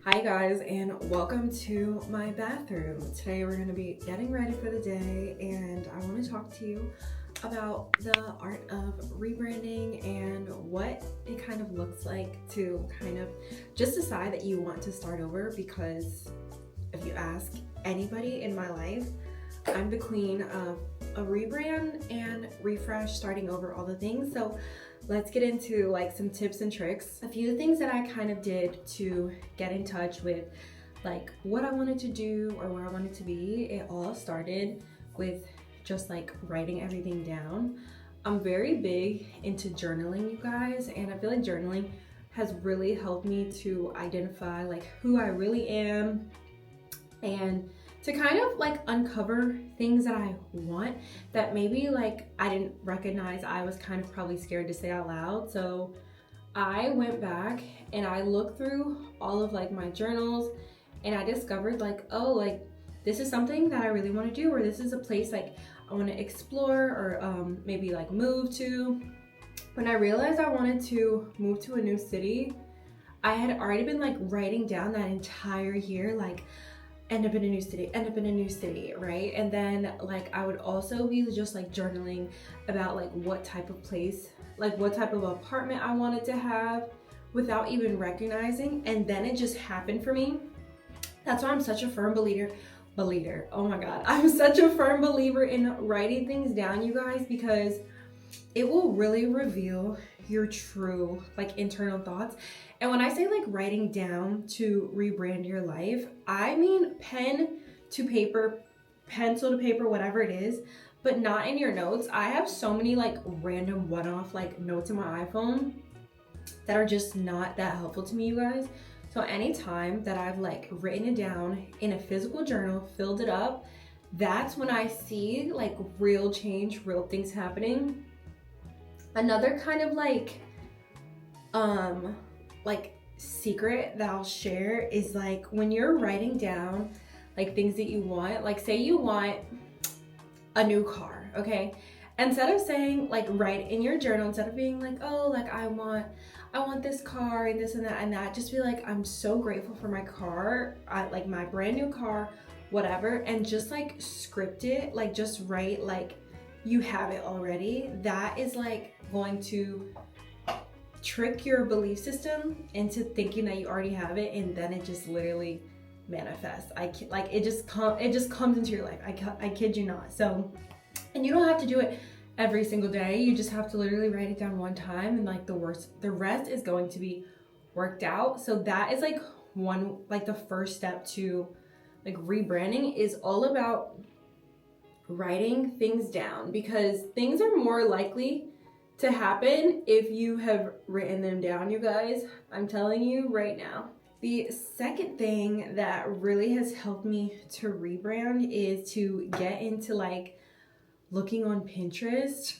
Hi guys, and welcome to my bathroom. Today we're going to be getting ready for the day, and I want to talk to you about the art of rebranding and what it kind of looks like to kind of just decide that you want to start over. Because if you ask anybody in my life, I'm the queen of a rebrand and refresh, starting over all the things. So let's get into like some tips and tricks. A few things that I kind of did to get in touch with like what I wanted to do or where I wanted to be. It all started with just like writing everything down. I'm very big into journaling, you guys, and I feel like journaling has really helped me to identify like who I really am and to kind of like uncover things that I want that maybe like I didn't recognize. I was kind of probably scared to say out loud. So I went back and I looked through all of like my journals, and I discovered like, oh, like this is something that I really want to do, or this is a place like I want to explore, or maybe like move to. When I realized I wanted to move to a new city, I had already been like writing down that entire year, like end up in a new city, right? And then like I would also be just like journaling about like what type of place, like what type of apartment I wanted to have without even recognizing. And then it just happened for me. That's why I'm such a firm believer. Oh my God. I'm such a firm believer in writing things down, you guys, because it will really reveal your true like internal thoughts. And when I say like writing down to rebrand your life, I mean pen to paper, pencil to paper, whatever it is, but not in your notes. I have so many like random one-off like notes in my iPhone that are just not that helpful to me, you guys. So anytime that I've like written it down in a physical journal, filled it up, that's when I see like real change, real things happening. Another kind of like secret that I'll share is like when you're writing down like things that you want, like say you want a new car, okay? Instead of saying like write in your journal, instead of being like, oh, like I want this car and this and that, just be like, I'm so grateful for my car, like my brand new car, whatever, and just like script it, like just write like you have it already. That is like going to trick your belief system into thinking that you already have it, and then it just literally manifests. It just comes into your life. I kid you not. So, and you don't have to do it every single day. You just have to literally write it down one time, and like the rest is going to be worked out. So that is like the first step to like rebranding is all about writing things down, because things are more likely to happen if you have written them down, you guys. I'm telling you right now. The second thing that really has helped me to rebrand is to get into like looking on Pinterest.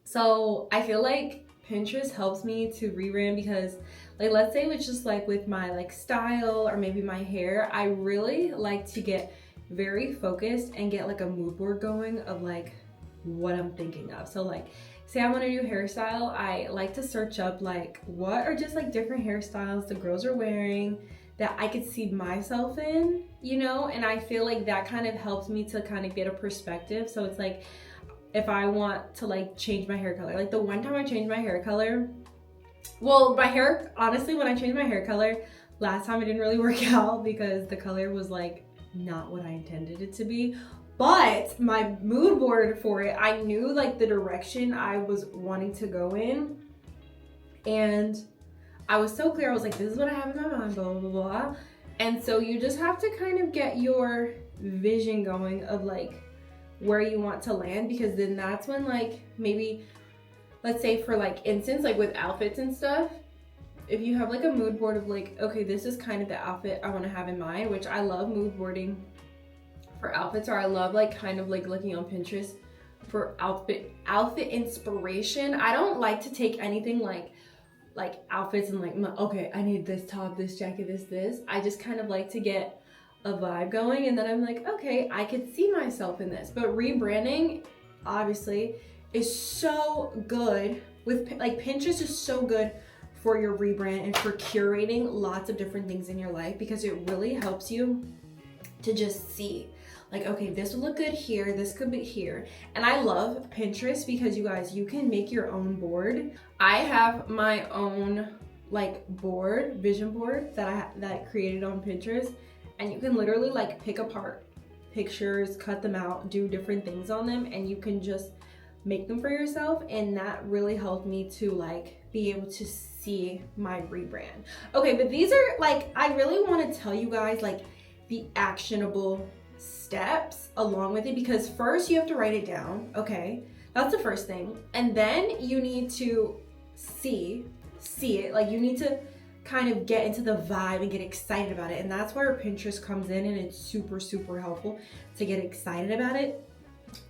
So I feel like Pinterest helps me to rebrand because like let's say it's just like with my like style or maybe my hair, I really like to get very focused and get like a mood board going of like what I'm thinking of. So like say I want a new hairstyle, I like to search up like what are just like different hairstyles the girls are wearing that I could see myself in, you know? And I feel like that kind of helps me to kind of get a perspective. So it's like if I want to like change my hair color, like the one time I changed my hair color, well, my hair, honestly, when I changed my hair color, last time it didn't really work out because the color was like not what I intended it to be. But my mood board for it, I knew like the direction I was wanting to go in. And I was so clear. I was like, this is what I have in my mind, blah, blah, blah. And so you just have to kind of get your vision going of like where you want to land, because then that's when like maybe, let's say for like instance, like with outfits and stuff, if you have like a mood board of like, okay, this is kind of the outfit I want to have in mind, which I love mood boarding for outfits, or I love like kind of like looking on Pinterest for outfit inspiration. I don't like to take anything like outfits and like, okay, I need this top, this jacket, this. I just kind of like to get a vibe going, and then I'm like, okay, I could see myself in this. But rebranding obviously is so good with like Pinterest is so good for your rebrand and for curating lots of different things in your life, because it really helps you to just see like, okay, this would look good here, this could be here. And I love Pinterest because you guys, you can make your own board. I have my own like board, vision board that I created on Pinterest, and you can literally like pick apart pictures, cut them out, do different things on them, and you can just make them for yourself. And that really helped me to like be able to see my rebrand. Okay, but these are like, I really want to tell you guys like the actionable steps along with it, because first you have to write it down. Okay, that's the first thing, and then you need to see it. Like, you need to kind of get into the vibe and get excited about it, and that's where Pinterest comes in, and it's super helpful to get excited about it.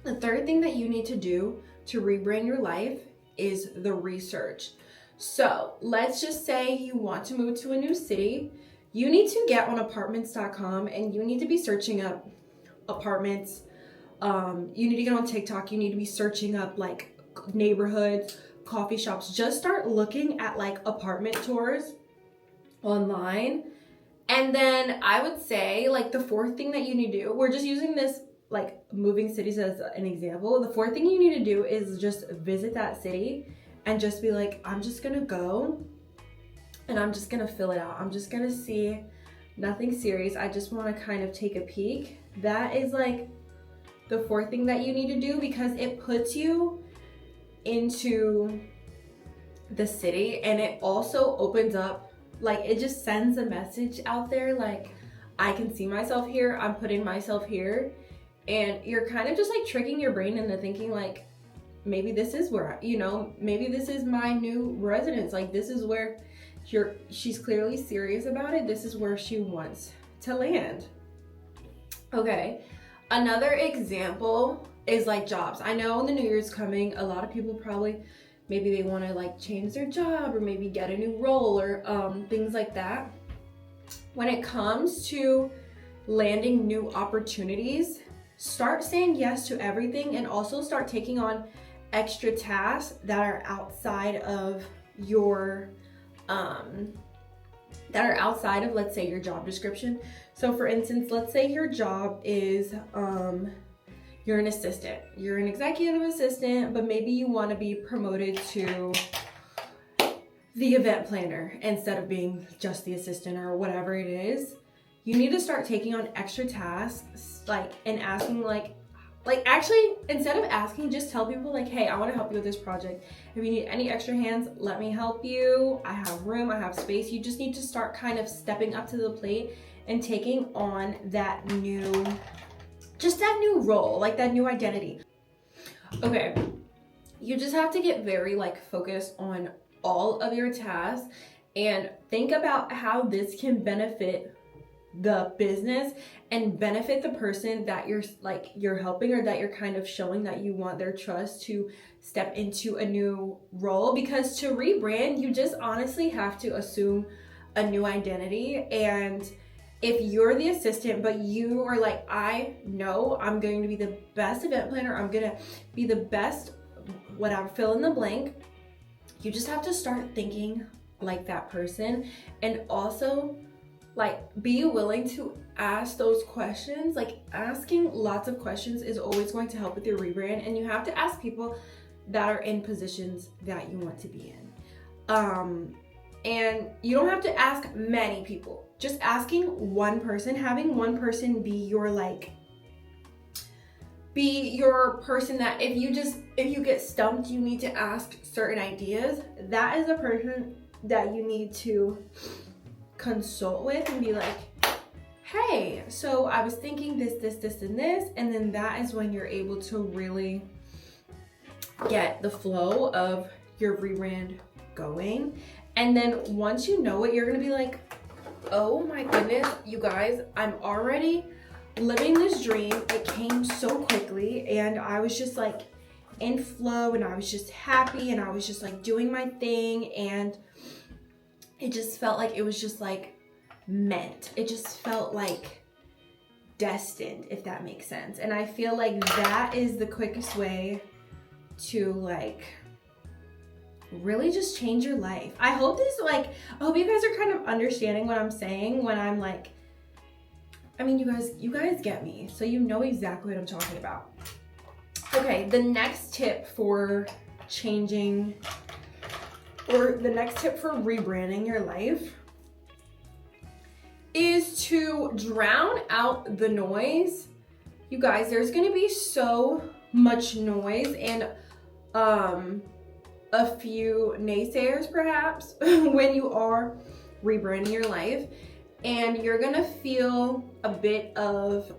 The third thing that you need to do to rebrand your life is the research. So let's just say you want to move to a new city. You need to get on apartments.com and you need to be searching up apartments. You need to get on TikTok. You need to be searching up like neighborhoods, coffee shops. Just start looking at like apartment tours online. And then I would say like the fourth thing that you need to do, we're just using this like moving cities as an example. The fourth thing you need to do is just visit that city and just be like, I'm just gonna go and I'm just gonna fill it out. I'm just gonna see, nothing serious. I just wanna kind of take a peek. That is like the fourth thing that you need to do, because it puts you into the city, and it also opens up, like it just sends a message out there like, I can see myself here, I'm putting myself here. And you're kind of just like tricking your brain into thinking like, maybe this is where, you know, maybe this is my new residence. Like, this is where she's clearly serious about it. This is where she wants to land. Okay, another example is like jobs. I know the new year's coming. A lot of people probably, maybe they want to like change their job or maybe get a new role or things like that. When it comes to landing new opportunities, start saying yes to everything, and also start taking on extra tasks that are outside of your let's say your job description. So for instance, let's say your job is you're an assistant, you're an executive assistant, but maybe you want to be promoted to the event planner instead of being just the assistant or whatever it is. You need to start taking on extra tasks, like, and asking like actually, instead of asking, just tell people like, hey, I want to help you with this project. If you need any extra hands, let me help you. I have room, I have space. You just need to start kind of stepping up to the plate and taking on that new role, like that new identity. Okay, you just have to get very like focused on all of your tasks and think about how this can benefit the business and benefit the person that you're helping, or that you're kind of showing that you want their trust to step into a new role. Because to rebrand, you just honestly have to assume a new identity. And if you're the assistant, but you are like, I know I'm going to be the best event planner, I'm gonna be the best whatever, fill in the blank, you just have to start thinking like that person. And also, like, be willing to ask those questions. Like, asking lots of questions is always going to help with your rebrand, and you have to ask people that are in positions that you want to be in. And you don't have to ask many people. Just asking one person, having one person be your person that if you get stumped, you need to ask certain ideas. That is the person that you need to consult with and be like, hey, so I was thinking this, and this. And then that is when you're able to really get the flow of your rebrand going. And then once you know it, you're gonna be like, oh my goodness, you guys, I'm already living this dream. It came so quickly, and I was just like in flow, and I was just happy, and I was just like doing my thing, and it just felt like it was just like meant. It just felt like destined, if that makes sense. And I feel like that is the quickest way to like really just change your life. I hope this, like, I hope you guys are kind of understanding what I'm saying when I'm like, I mean, you guys get me, so you know exactly what I'm talking about. Okay, the next tip for changing, or the next tip for rebranding your life is to drown out the noise. You guys, there's gonna be so much noise and a few naysayers perhaps when you are rebranding your life, and you're gonna feel a bit of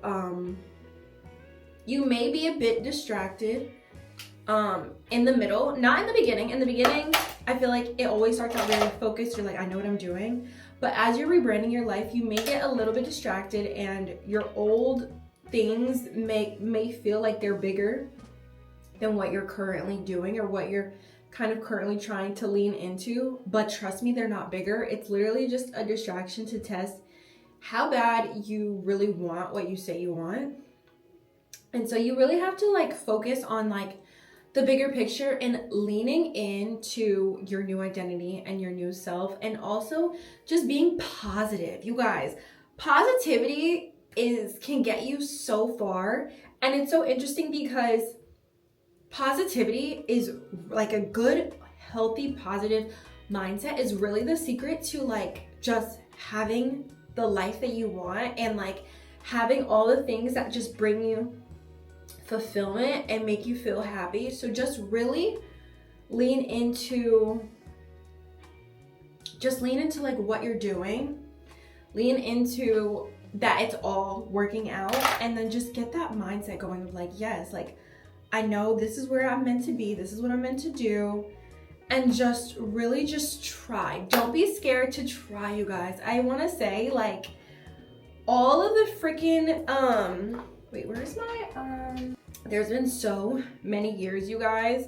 you may be a bit distracted in the middle, not in the beginning. In the beginning, I feel like it always starts out very focused. You're like, I know what I'm doing. But as you're rebranding your life, you may get a little bit distracted, and your old things may feel like they're bigger than what you're currently doing or what you're kind of currently trying to lean into. But trust me, they're not bigger. It's literally just a distraction to test how bad you really want what you say you want. And so you really have to like focus on like the bigger picture and leaning into your new identity and your new self, and also just being positive. You guys, positivity can get you so far. And it's so interesting because positivity is like a good, healthy, positive mindset is really the secret to like just having the life that you want, and like having all the things that just bring you fulfillment and make you feel happy. So just really lean into like what you're doing, lean into that it's all working out, and then just get that mindset going of like, yes, like I know this is where I'm meant to be, this is what I'm meant to do, and just really just try. Don't be scared to try, you guys. I want to say like all of the freaking wait, where's my there's been so many years, you guys,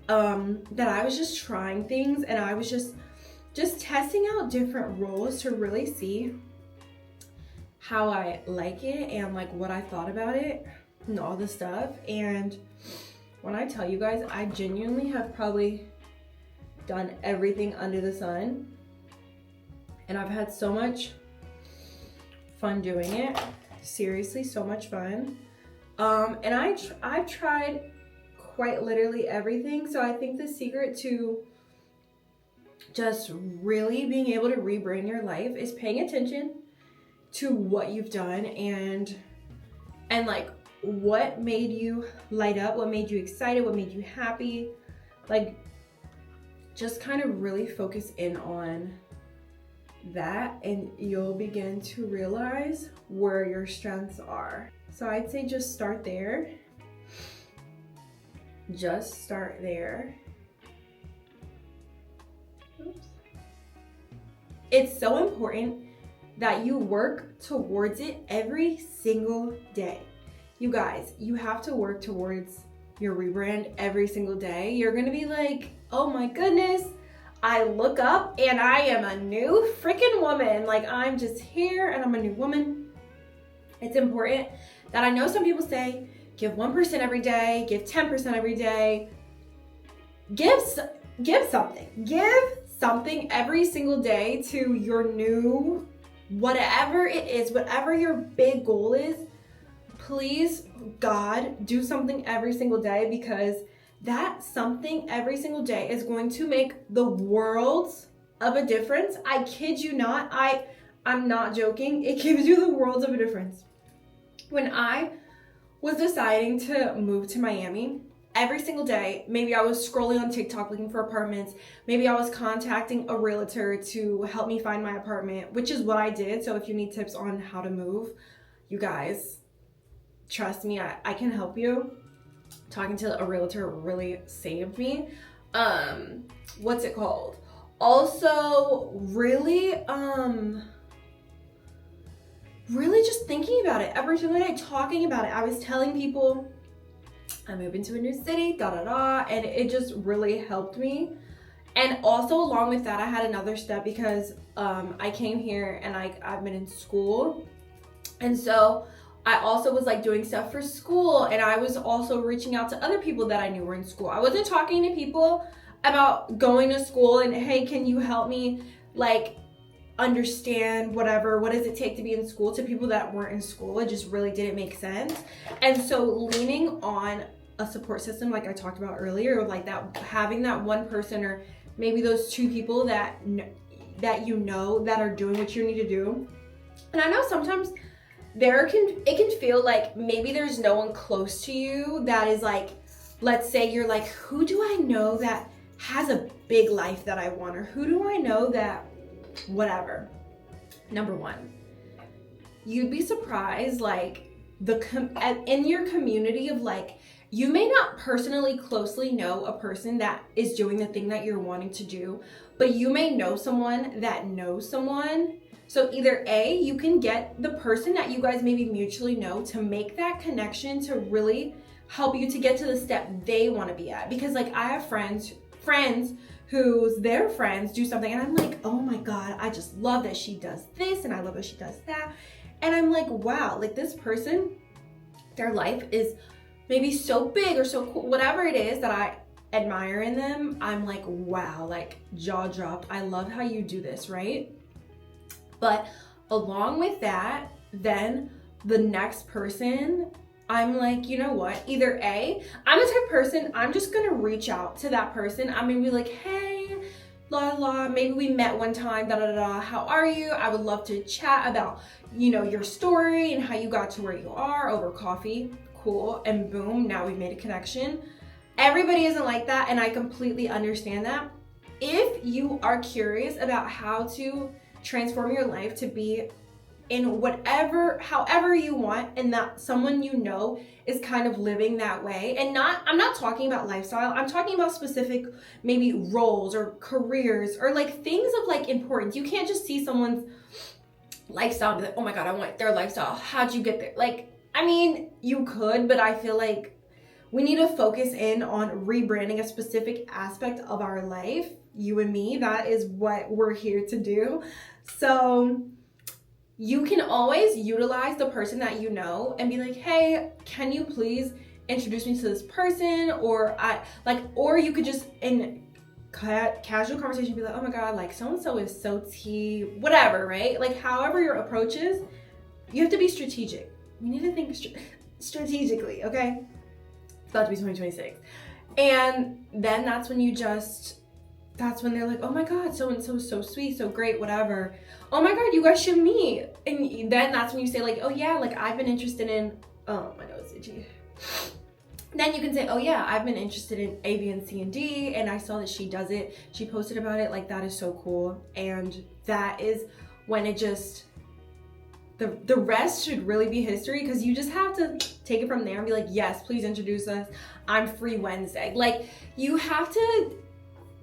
that I was just trying things, and I was just testing out different roles to really see how I like it and like what I thought about it and all this stuff. And when I tell you guys, I genuinely have probably done everything under the sun, and I've had so much fun doing it. Seriously, so much fun. And I've tried quite literally everything. So I think the secret to just really being able to rebrand your life is paying attention to what you've done and like what made you light up, what made you excited, what made you happy. Like just kind of really focus in on that, and you'll begin to realize where your strengths are. So I'd say just start there. Just start there. Oops. It's so important that you work towards it every single day. You guys, you have to work towards your rebrand every single day. You're gonna be like, oh my goodness, I look up and I am a new freaking woman. Like I'm just here and I'm a new woman. It's important that I know some people say, give 1% every day, give 10% every day. Give something. Give something every single day to your new, whatever it is, whatever your big goal is. Please, God, do something every single day, because that something every single day is going to make the world of a difference. I kid you not. I'm not joking. It gives you the world of a difference. When I was deciding to move to Miami, every single day, maybe I was scrolling on TikTok looking for apartments. Maybe I was contacting a realtor to help me find my apartment, which is what I did. So if you need tips on how to move, you guys, trust me, I can help you. Talking to a realtor really saved me. What's it called? Also, really just thinking about it every single day, talking about it. I was telling people I'm moving to a new city, and it just really helped me. And also along with that, I had another step because I came here and I've been in school, and so I also was like doing stuff for school, and I was also reaching out to other people that I knew were in school. I wasn't talking to people about going to school and, hey, can you help me like understand whatever, what does it take to be in school, to people that weren't in school. It just really didn't make sense. And so leaning on a support system, like I talked about earlier, of like that, having that one person or maybe those two people that you know that are doing what you need to do. And I know sometimes it can feel like maybe there's no one close to you that is like, let's say you're like, who do I know that has a big life that I want, or who do I know that whatever. Number one, you'd be surprised, like in your community of like, you may not personally closely know a person that is doing the thing that you're wanting to do, but you may know someone that knows someone. So either A, you can get the person that you guys maybe mutually know to make that connection to really help you to get to the step they want to be at. Because like I have friends whose their friends do something and I'm like, oh my God, I just love that she does this and I love that she does that. And I'm like, wow, like this person, their life is maybe so big or so cool, whatever it is that I admire in them. I'm like, wow, like jaw dropped. I love how you do this, right? But along with that, then the next person, I'm like, you know what? Either A, I'm the type of person, I'm just gonna reach out to that person. I'm gonna be like, hey, la la, maybe we met one time, da da da, how are you? I would love to chat about, you know, your story and how you got to where you are over coffee. Cool. And boom, now we've made a connection. Everybody isn't like that, and I completely understand that. If you are curious about how to transform your life to be in however you want, and that someone you know is kind of living that way, and I'm not talking about lifestyle, I'm talking about specific maybe roles or careers or like things of like importance. You can't just see someone's lifestyle and be like, oh my God, I want their lifestyle. How'd you get there? Like, I mean, you could, but I feel like we need to focus in on rebranding a specific aspect of our life. You and me, that is what we're here to do. So you can always utilize the person that you know and be like, hey, can you please introduce me to this person? Or you could just in casual conversation be like, oh my God, like so-and-so is so tea, whatever, right? Like however your approach is, you have to be strategic. We need to think strategically, okay? It's about to be 2026. And then that's when they're like, oh my God, so-and-so is so sweet, so great, whatever. Oh my God, you guys should meet. And then that's when you say like, oh yeah, like I've been interested in, oh my nose itchy. Then you can say, oh yeah, I've been interested in A, B, and C, and D, and I saw that she does it. She posted about it, like that is so cool. And that is when it just, the rest should really be history, because you just have to take it from there and be like, yes, please introduce us. I'm free Wednesday. Like you have to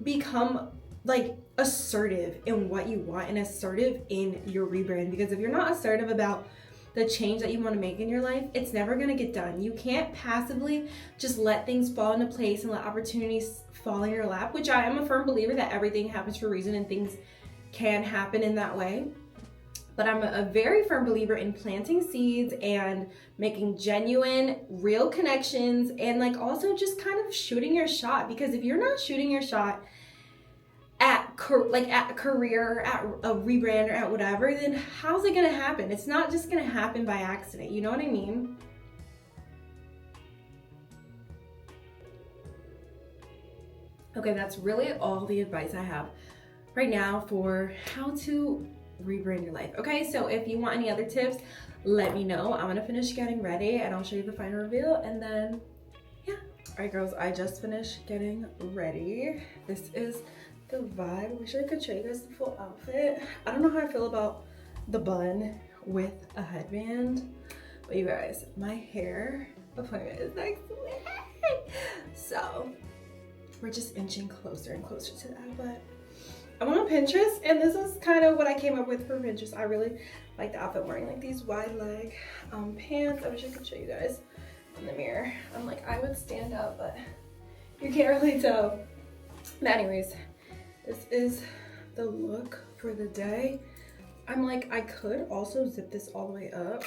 become like assertive in what you want and assertive in your rebrand, because if you're not assertive about the change that you want to make in your life, it's never going to get done. You can't passively just let things fall into place and let opportunities fall in your lap, which I am a firm believer that everything happens for a reason and things can happen in that way. But I'm a very firm believer in planting seeds and making genuine, real connections, and like also just kind of shooting your shot. Because if you're not shooting your shot at a career, at a rebrand, or at whatever, then how's it gonna happen? It's not just gonna happen by accident. You know what I mean? Okay, that's really all the advice I have right now for how to rebrand your life. Okay, so if you want any other tips, let me know. I'm gonna finish getting ready and I'll show you the final reveal, and then yeah. All right girls, I just finished getting ready. This is the vibe. I wish I could show you guys the full outfit. I don't know how I feel about the bun with a headband, but you guys, my hair appointment is next week. So we're just inching closer and closer to that, but I'm on Pinterest, and this is kind of what I came up with for Pinterest. I really like the outfit, wearing like these wide leg pants. I wish I could show you guys in the mirror. I'm like, I would stand up, but you can't really tell. But anyways, this is the look for the day. I'm like, I could also zip this all the way up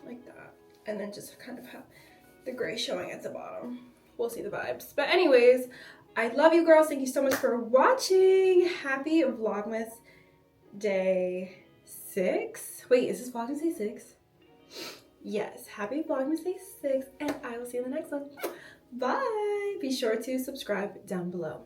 like that, and then just kind of have the gray showing at the bottom. we'll see the vibes. But anyways, I love you girls. Thank you so much for watching. Happy Vlogmas Day 6. Wait, is this Vlogmas Day 6? Yes, happy Vlogmas Day 6, and I will see you in the next one. Bye. Be sure to subscribe down below.